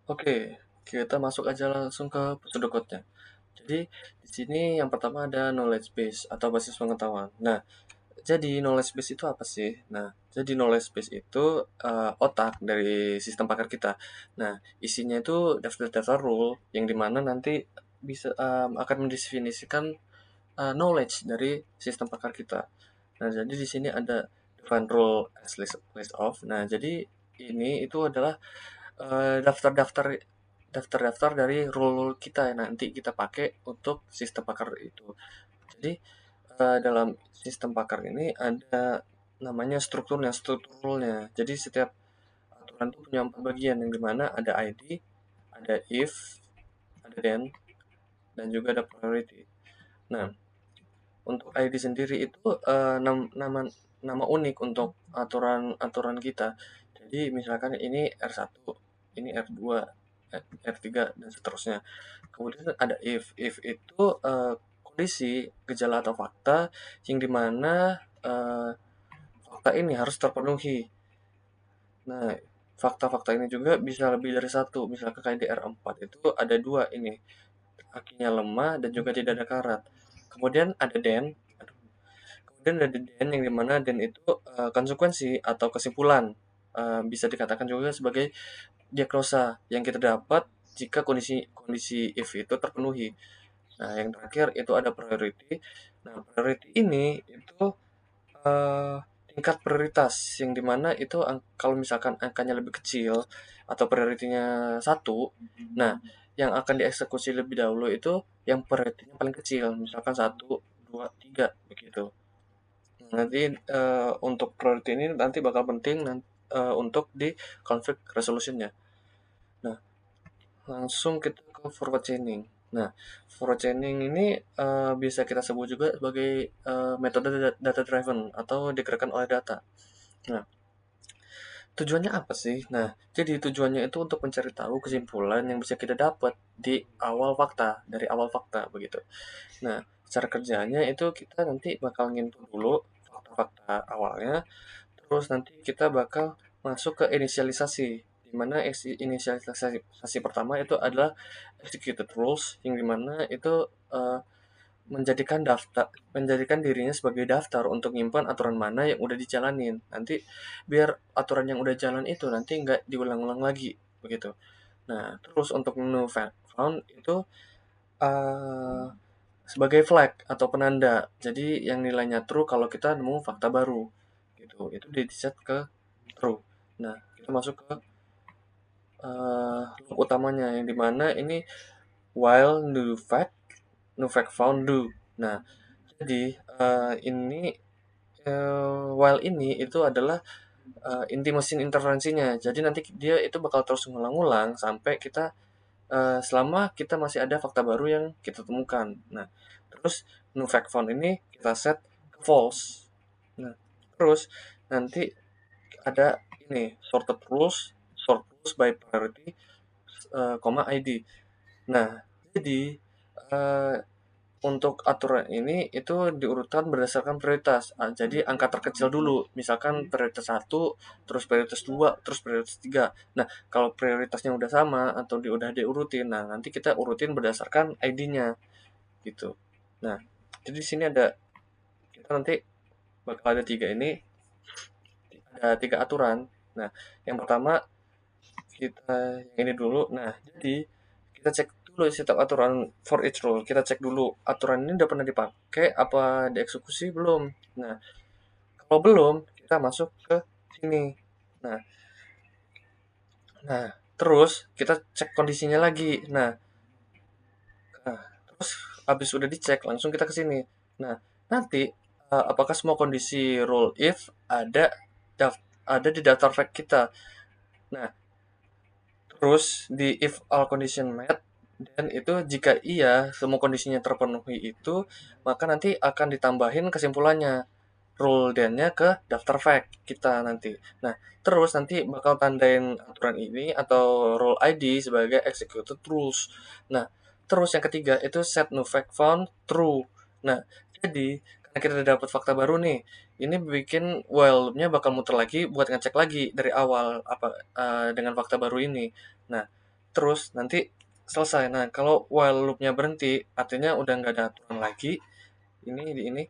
Oke, kita masuk aja langsung ke prosedur code-nya. Jadi, di sini yang pertama ada knowledge base atau basis pengetahuan. Nah, jadi knowledge base itu apa sih? Nah, jadi knowledge base itu otak dari sistem pakar kita. Nah, isinya itu daftar-daftar rule yang dimana nanti bisa akan mendefinisikan knowledge dari sistem pakar kita. Nah, jadi di sini ada define rule as list of. Nah, jadi ini itu adalah daftar-daftar daftar-daftar dari rule kita yang nanti kita pakai untuk sistem pakar itu. Jadi dalam sistem pakar ini ada namanya strukturnya. Jadi setiap aturan itu punya 4 bagian yang dimana ada ID, ada if, ada then, dan juga ada priority. Nah, untuk ID sendiri itu nama nama unik untuk aturan-aturan kita. Jadi misalkan ini R1, ini R2, R3 dan seterusnya. Kemudian ada if. If itu kondisi, gejala atau fakta yang dimana fakta ini harus terpenuhi. Nah, fakta-fakta ini juga bisa lebih dari satu. Misalkan kayak di R4 itu ada dua ini, kakinya lemah dan juga tidak ada karat. Kemudian ada den. Kemudian ada den yang dimana den itu konsekuensi atau kesimpulan. Bisa dikatakan juga sebagai diagnosa yang kita dapat jika kondisi kondisi if itu terpenuhi. Nah, yang terakhir itu ada priority. Nah, priority ini itu eh, tingkat prioritas yang dimana itu kalau misalkan angkanya lebih kecil atau prioritinya satu, nah yang akan dieksekusi lebih dahulu itu yang prioritinya paling kecil, misalkan satu, dua, tiga begitu. Nanti untuk priority ini nanti bakal penting untuk di conflict resolutionnya. Nah, langsung kita ke forward chaining. Nah, forward chaining ini bisa kita sebut juga sebagai metode data driven atau digerakkan oleh data. Nah, tujuannya apa sih? Nah, jadi tujuannya itu untuk mencari tahu kesimpulan yang bisa kita dapat di awal fakta, dari awal fakta begitu. Nah, cara kerjanya itu kita nanti bakal nginput dulu fakta-fakta awalnya, terus nanti kita bakal masuk ke inisialisasi, di mana inisialisasi pertama itu adalah executed rules, yang dimana itu eh, menjadikan dirinya sebagai daftar untuk nyimpan aturan mana yang udah dijalanin. Nanti biar aturan yang udah jalan itu nanti nggak diulang-ulang lagi begitu. Nah, terus untuk new found itu eh, sebagai flag atau penanda. Jadi yang nilainya true kalau kita nemu fakta baru gitu. Itu di set ke true. Nah, kita masuk ke loop utamanya yang dimana ini while new fact found do. Nah, jadi ini while ini itu adalah inti mesin interferensinya. Jadi nanti dia itu bakal terus ngulang-ngulang sampai kita selama kita masih ada fakta baru yang kita temukan. Nah, terus new fact found ini kita set ke false. Nah, terus nanti ada ini sort rules by priority, ID. Nah, jadi eh, untuk aturan ini itu diurutkan berdasarkan prioritas. Jadi angka terkecil dulu, misalkan prioritas satu, terus prioritas 2, terus prioritas 3. Nah, kalau prioritasnya udah sama atau udah diurutin, nah nanti kita urutin berdasarkan ID-nya gitu. Nah, jadi di sini ada kita nanti bakal ada tiga ini, ada tiga aturan. Nah, yang pertama kita yang ini dulu. Nah, jadi kita cek dulu setiap aturan for each rule. Kita cek dulu aturan ini udah pernah dipakai apa dieksekusi belum. Nah, kalau belum, kita masuk ke sini. Nah, nah, terus kita cek kondisinya lagi. Nah, terus habis udah dicek, langsung kita ke sini. Nah, nanti apakah semua kondisi rule if ada di daftar fact kita. Nah, terus di if all condition met, dan itu jika iya semua kondisinya terpenuhi itu, maka nanti akan ditambahin kesimpulannya rule dan-nya ke daftar fact kita nanti. Nah, terus nanti bakal tandain aturan ini atau rule ID sebagai executed rules. Nah, terus yang ketiga itu set no fact found true. Nah, jadi karena kita udah dapat fakta baru nih, ini bikin while loop-nya bakal muter lagi buat ngecek lagi dari awal apa dengan fakta baru ini. Nah, terus nanti selesai. Nah, kalau while loop-nya berhenti, artinya udah nggak ada aturan lagi. Ini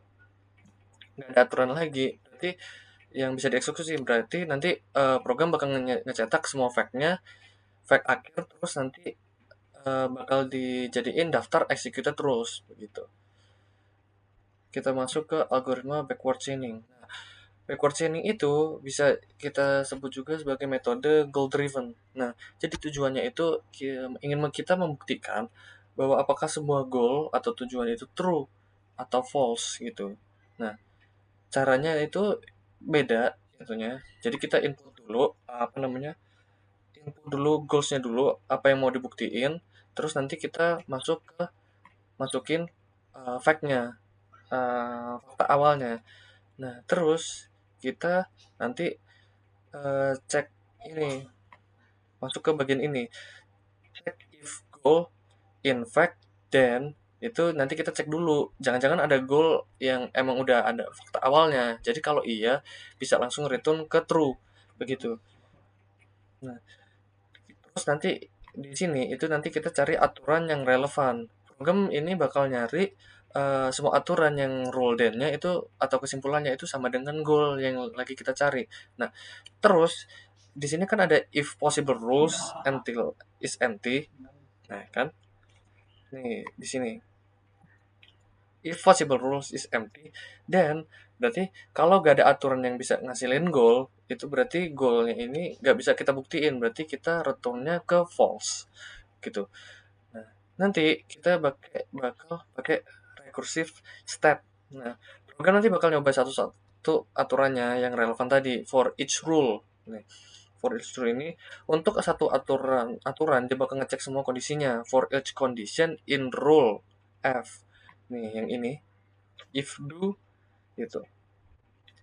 nggak ada aturan lagi. Berarti yang bisa dieksekusi berarti nanti program bakal ngecetak semua fact-nya, fact akhir, terus nanti bakal dijadiin daftar executed rules begitu. Kita masuk ke algoritma backward chaining. Nah, backward chaining itu bisa kita sebut juga sebagai metode goal driven. Nah, jadi tujuannya itu ingin kita membuktikan bahwa apakah semua goal atau tujuan itu true atau false gitu. Nah, caranya itu beda tentunya. Jadi kita input dulu input dulu goals-nya dulu, apa yang mau dibuktiin, terus nanti kita masukin fact-nya, fakta awalnya. Nah, terus kita nanti cek ini, masuk ke bagian ini, check if goal in fact, then itu nanti kita cek dulu, jangan-jangan ada goal yang emang udah ada fakta awalnya. Jadi kalau iya, bisa langsung return ke true, begitu. Nah, terus nanti di sini itu nanti kita cari aturan yang relevan. Program ini bakal nyari semua aturan yang rule then-nya itu atau kesimpulannya itu sama dengan goal yang lagi kita cari. Nah, terus di sini kan ada if possible rules until is empty. Nah, kan? Nih, di sini. If possible rules is empty, then berarti kalau gak ada aturan yang bisa ngasilin goal, itu berarti goalnya ini gak bisa kita buktiin, berarti kita returnnya ke false gitu. Nah, nanti kita bakal pakai recursive step. Nah, program nanti bakal nyoba satu-satu aturannya yang relevan tadi for each rule. Nih, for each rule ini untuk satu aturan dia bakal ngecek semua kondisinya for each condition in rule F. Nih, yang ini if do gitu.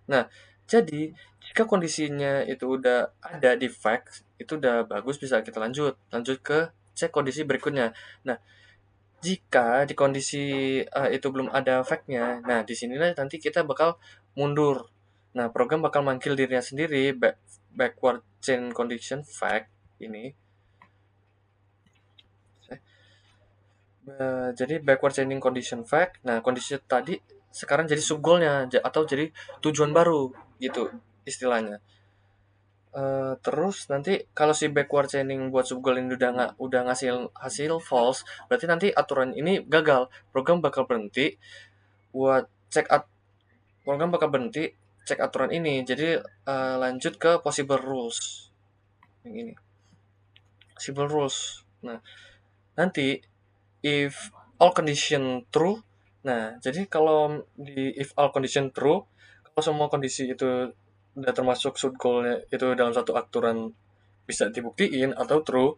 Nah, jadi jika kondisinya itu udah ada di fact, itu udah bagus, bisa kita lanjut ke cek kondisi berikutnya. Nah, jika di kondisi itu belum ada fact-nya, nah di sinilah nanti kita bakal mundur. Nah, program bakal manggil dirinya sendiri backward chain condition fact ini. Jadi backward chaining condition fact. Nah, kondisi tadi sekarang jadi sub goalnya atau jadi tujuan baru gitu istilahnya. Terus nanti kalau si backward chaining buat sub goal ini udah ngasih hasil false, berarti nanti aturan ini gagal. Buat cek at, program bakal berhenti cek aturan ini. Jadi lanjut ke possible rules yang ini. Possible rules. Nah, nanti if all condition true. Nah, jadi kalau di if all condition true, kalau semua kondisi itu udah termasuk sub goalnya itu dalam satu aturan bisa dibuktiin atau true,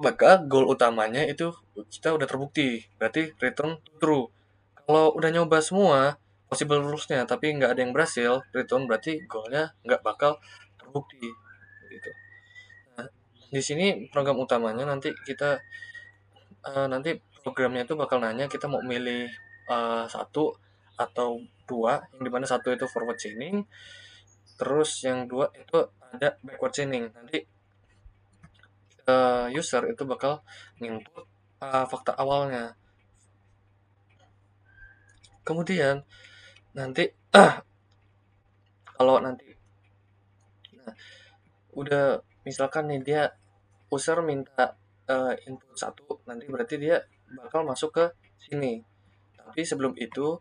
maka goal utamanya itu kita udah terbukti, berarti return true. Kalau udah nyoba semua possible rules-nya tapi nggak ada yang berhasil, return berarti goalnya nggak bakal terbukti gitu. Nah, di sini program utamanya nanti programnya itu bakal nanya kita mau milih satu atau dua, yang dimana satu itu forward chaining, terus yang dua itu ada backward chaining. Nanti user itu bakal nginput fakta awalnya. Kemudian nanti kalau nanti nah, udah misalkan nih dia user minta input satu, nanti berarti dia bakal masuk ke sini. Tapi sebelum itu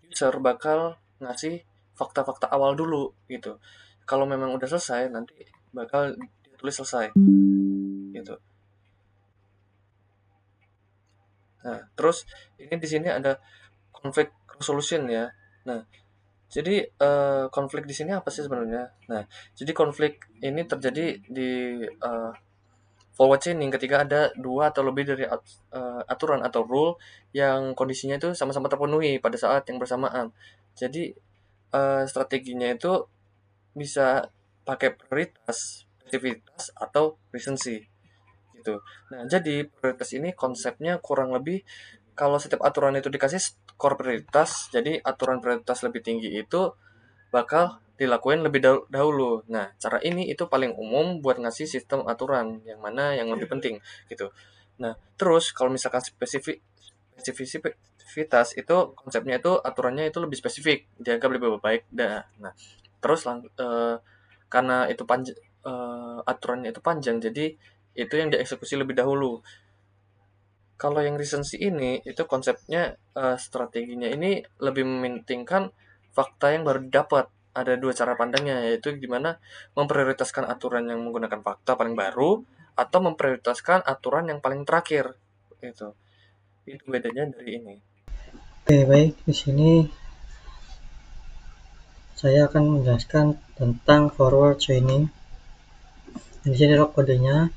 user bakal ngasih fakta-fakta awal dulu gitu. Kalau memang udah selesai, nanti bakal ditulis selesai gitu. Nah, terus ini di sini ada conflict resolution ya. Nah, jadi konflik di sini apa sih sebenarnya? Nah, jadi konflik ini terjadi di forward chaining ketika ada dua atau lebih dari aturan atau rule yang kondisinya itu sama-sama terpenuhi pada saat yang bersamaan. Jadi strateginya itu bisa pakai prioritas, spesifitas, atau recency gitu. Nah, jadi prioritas ini konsepnya kurang lebih kalau setiap aturan itu dikasih skor prioritas, jadi aturan prioritas lebih tinggi itu bakal dilakuin lebih dahulu. Nah, cara ini itu paling umum buat ngasih sistem aturan yang mana yang lebih penting gitu. Nah, terus kalau misalkan spesifitas itu konsepnya itu aturannya itu lebih spesifik, dianggap lebih baik. Nah, terus karena itu aturannya itu panjang, jadi itu yang dieksekusi lebih dahulu. Kalau yang recency ini itu konsepnya strateginya ini lebih mementingkan fakta yang baru didapat. Ada dua cara pandangnya, yaitu gimana memprioritaskan aturan yang menggunakan fakta paling baru atau memprioritaskan aturan yang paling terakhir. Itu bedanya dari ini. Oke, baik. Di sini saya akan menjelaskan tentang forward chaining. Di sini adalah kodenya.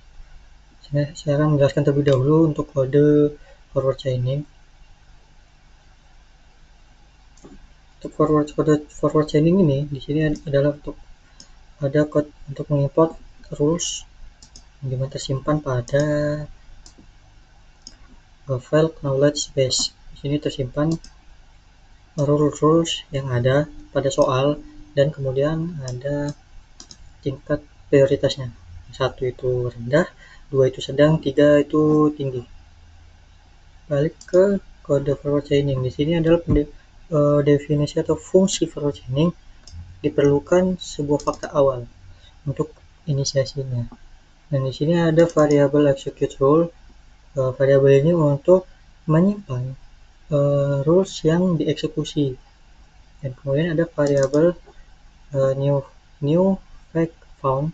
Saya akan menjelaskan terlebih dahulu untuk kode forward chaining. Untuk kode forward chaining ini di sini adalah untuk ada code untuk mengimport rules yang dimana tersimpan pada file knowledge base. Di sini tersimpan rules yang ada pada soal dan kemudian ada tingkat prioritasnya. Satu itu rendah, dua itu sedang, tiga itu tinggi. Balik ke kode forward chaining. Di sini adalah definisi atau fungsi forward chaining. Diperlukan sebuah fakta awal untuk inisiasinya. Dan di sini ada variabel execute rule. Variabel ini untuk menyimpan rules yang dieksekusi. Dan kemudian ada variabel new fact found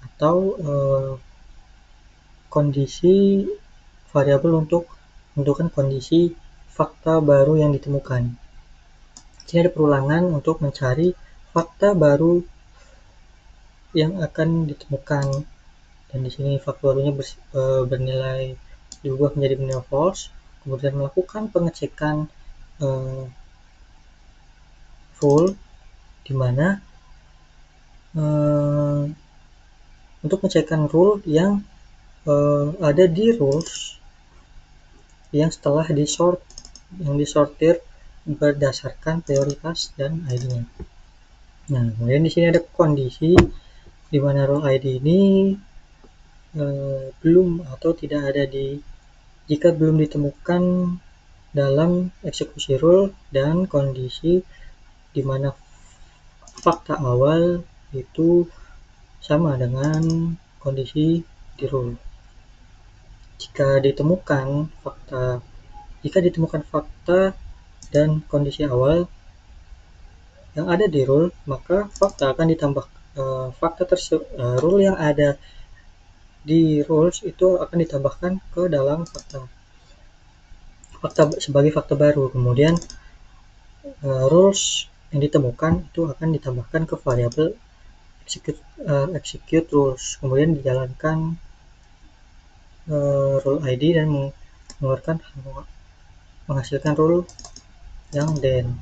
atau kondisi variabel untuk menentukan kondisi fakta baru yang ditemukan. Di sini ada perulangan untuk mencari fakta baru yang akan ditemukan, dan di sini fakta barunya bernilai diubah menjadi bernilai false, kemudian melakukan pengecekan full, di mana untuk pengecekan rule yang ada di rules yang setelah disortir berdasarkan prioritas dan ID-nya. Nah, kemudian di sini ada kondisi di mana rule ID ini belum atau tidak ada jika belum ditemukan dalam eksekusi rule, dan kondisi di mana fakta awal itu sama dengan kondisi di rule. Jika ditemukan fakta dan kondisi awal yang ada di rule, maka fakta akan ditambah rule yang ada di rules itu akan ditambahkan ke dalam fakta sebagai fakta baru. Kemudian rules yang ditemukan itu akan ditambahkan ke variabel execute rules, kemudian dijalankan rule ID dan menghasilkan rule yang then.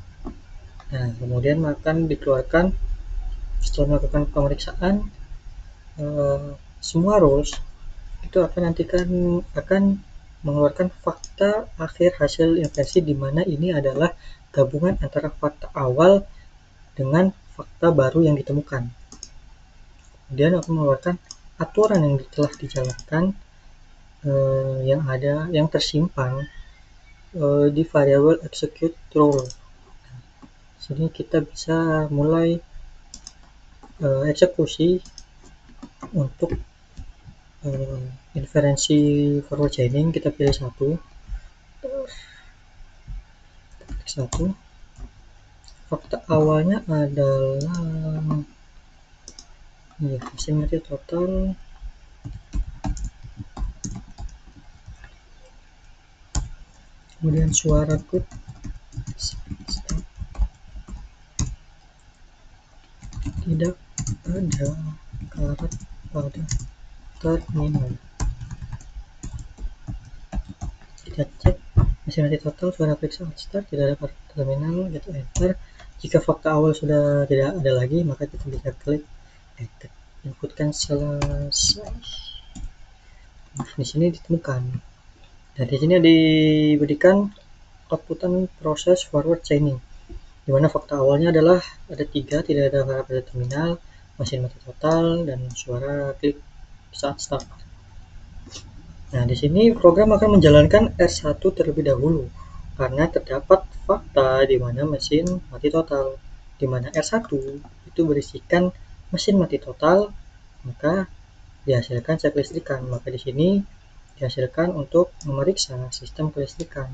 Nah, kemudian akan dikeluarkan setelah melakukan pemeriksaan semua rules itu akan mengeluarkan fakta akhir hasil inversi, di mana ini adalah gabungan antara fakta awal dengan fakta baru yang ditemukan. Kemudian akan mengeluarkan aturan yang telah dijalankan yang tersimpan di variabel execute rule. Sini kita bisa mulai eksekusi untuk inferensi forward chaining. Kita pilih satu. Fakta awalnya adalah estimated total kemudian suara good tidak ada karat pada terminal. Kita cek estimated total suara periksa start, tidak ada karat terminal, kita enter. Jika fakta awal sudah tidak ada lagi, maka kita bisa klik enter, inputkan selesai. Nah, di sini ditemukan. Dan di sini diberikan outputan proses forward chaining. di mana fakta awalnya adalah ada 3, tidak ada harap pada terminal, mesin mati total, dan suara klik saat start. Nah, di sini program akan menjalankan R1 terlebih dahulu karena terdapat fakta di mana mesin mati total. Di mana R1 itu berisikan mesin mati total, maka dihasilkan cek listrikan. Maka di sini dihasilkan untuk memeriksa sistem kelistrikan.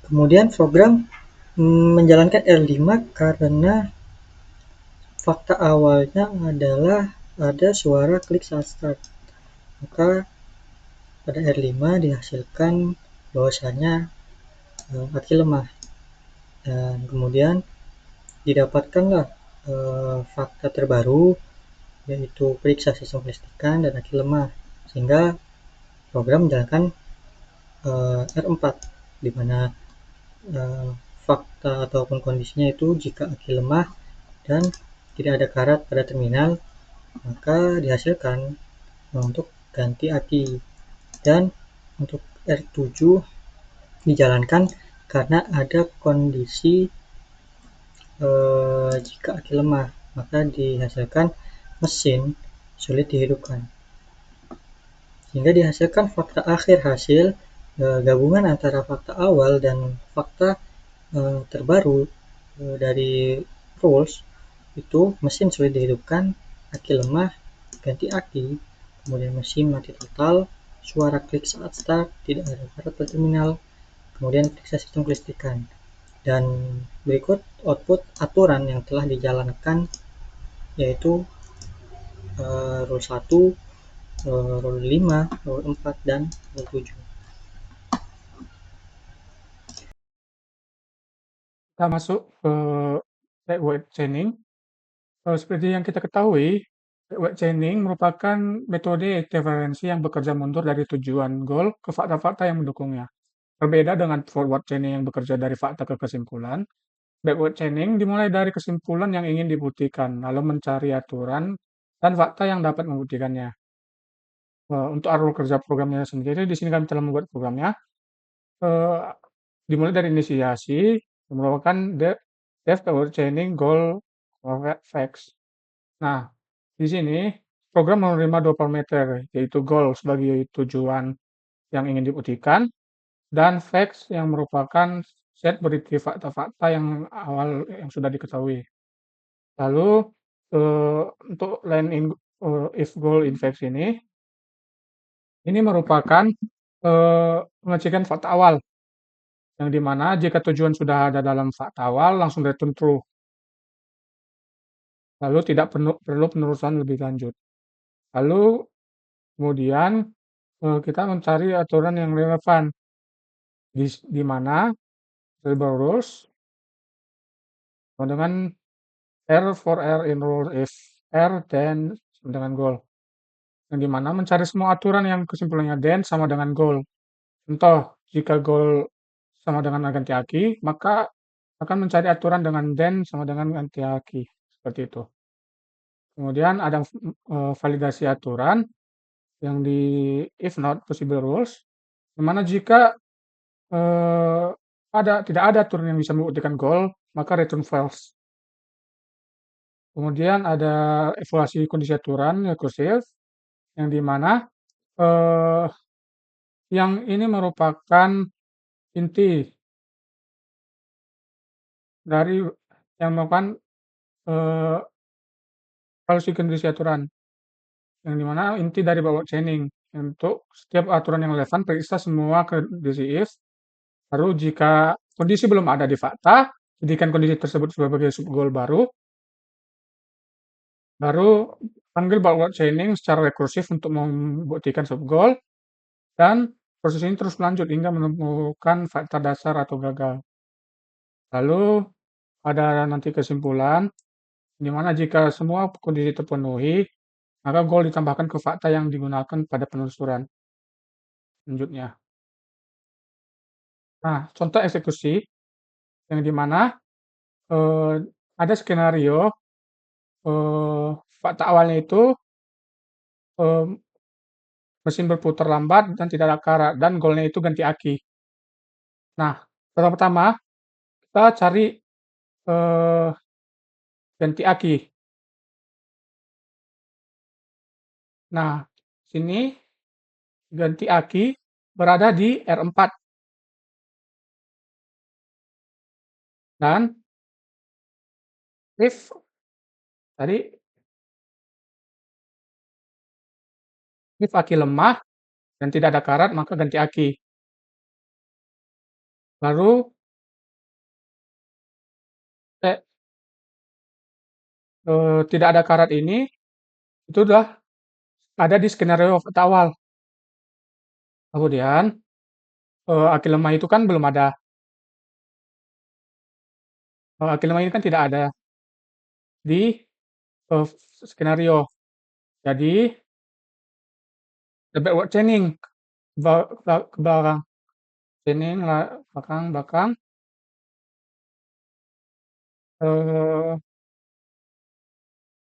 Kemudian program menjalankan R5 karena fakta awalnya adalah ada suara klik saat start. Maka pada R5 dihasilkan bahwasanya aki lemah, dan kemudian didapatkanlah fakta terbaru yaitu periksa sistem kelistrikan dan aki lemah, sehingga program menjalankan R4 di mana fakta ataupun kondisinya itu jika aki lemah dan tidak ada karat pada terminal, maka dihasilkan untuk ganti aki. Dan untuk R7 dijalankan karena ada kondisi jika aki lemah, maka dihasilkan mesin sulit dihidupkan, sehingga dihasilkan fakta akhir hasil gabungan antara fakta awal dan fakta terbaru dari rules itu mesin sulit dihidupkan, aki lemah, ganti aki, kemudian mesin mati total, suara klik saat start, tidak ada karat pada terminal, kemudian periksa sistem kelistrikan. Dan berikut output aturan yang telah dijalankan yaitu rule 1, rule 5, rule 4, dan rule 7. Kita masuk ke backward chaining. Seperti yang kita ketahui, backward chaining merupakan metode ekvivalensi yang bekerja mundur dari tujuan goal ke fakta-fakta yang mendukungnya. Berbeda dengan forward chaining yang bekerja dari fakta ke kesimpulan, backward chaining dimulai dari kesimpulan yang ingin dibuktikan, lalu mencari aturan dan fakta yang dapat membuktikannya. Untuk alur kerja programnya sendiri, di sini kami telah membuat programnya. Eh, Dimulai dari inisiasi, merupakan dev backward chaining goal facts. Nah, di sini program menerima dua parameter, yaitu goal sebagai tujuan yang ingin dibuktikan, dan facts yang merupakan set berisi fakta-fakta yang awal yang sudah diketahui. Lalu untuk line in, if goal in facts ini merupakan pengecekan fakta awal, yang dimana jika tujuan sudah ada dalam fakta awal langsung return true. Lalu tidak perlu penerusan lebih lanjut. Lalu kemudian kita mencari aturan yang relevan, di mana variable rules sama dengan R for R in rule if R then sama dengan goal. Yang dimana mencari semua aturan yang kesimpulannya then sama dengan goal. Contoh, jika goal sama dengan ganti aki, maka akan mencari aturan dengan then sama dengan ganti aki. Seperti itu. Kemudian ada validasi aturan yang di if not possible rules, di mana jika tidak ada aturan yang bisa membuktikan goal, maka return false. Kemudian ada evaluasi kondisi aturan rekursiv, yang dimana yang ini merupakan inti dari yang melakukan evaluasi kondisi aturan, yang dimana inti dari backward chaining. Untuk setiap aturan yang relevan, periksa semua kondisi if, baru jika kondisi belum ada di fakta, jadikan kondisi tersebut sebagai subgoal baru panggil backward chaining secara rekursif untuk membuktikan subgoal, dan proses ini terus lanjut hingga menemukan fakta dasar atau gagal. Lalu ada nanti kesimpulan, di mana jika semua kondisi terpenuhi, maka goal ditambahkan ke fakta yang digunakan pada penelusuran selanjutnya. Nah, contoh eksekusi yang dimana ada skenario fakta awalnya itu mesin berputar lambat dan tidak ada karat, dan goalnya itu ganti aki. Nah, pertama-tama kita cari ganti aki. Nah, sini ganti aki berada di R4 dan if tadi if aki lemah dan tidak ada karat maka ganti aki. Lalu eh, tidak ada karat ini itu sudah ada di skenario awal. Kemudian aki lemah itu kan belum ada. Aki lemah ini kan tidak ada di skenario. Jadi backward chaining ke belakang, chaining belakang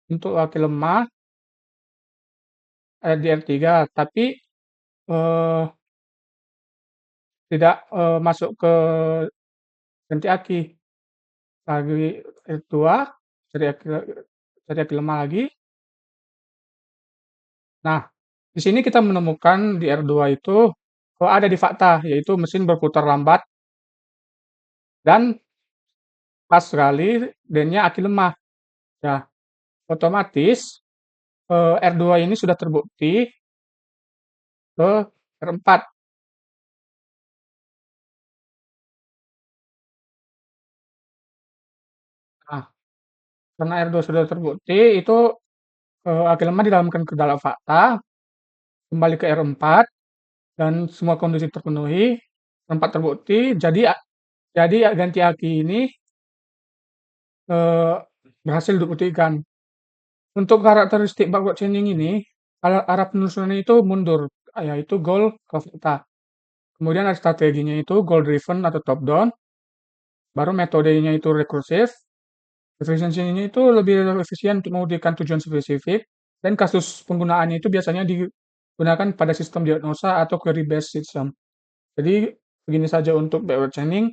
untuk aki lemah di R3 tapi tidak masuk ke ganti aki lagi R2 cari aki lemah lagi. Nah, di sini kita menemukan di R2 itu ada di fakta, yaitu mesin berputar lambat dan pas sekali dan-nya aki lemah. Ya, otomatis R2 ini sudah terbukti ke R4. Nah, karena R2 sudah terbukti, itu aki lemah didalamkan ke dalam fakta, kembali ke R4, dan semua kondisi terpenuhi, R4 terbukti, jadi ganti aki ini berhasil dibuktikan. Untuk karakteristik backward chaining ini, arah penelusurannya itu mundur, yaitu goal ke fakta. Kemudian ada strateginya itu goal driven atau top down, baru metodenya itu rekursif, efisiensinya itu lebih efisien untuk mewujudkan tujuan spesifik, dan kasus penggunaannya itu biasanya digunakan pada sistem diagnosa atau query based system. Jadi begini saja untuk backward chaining.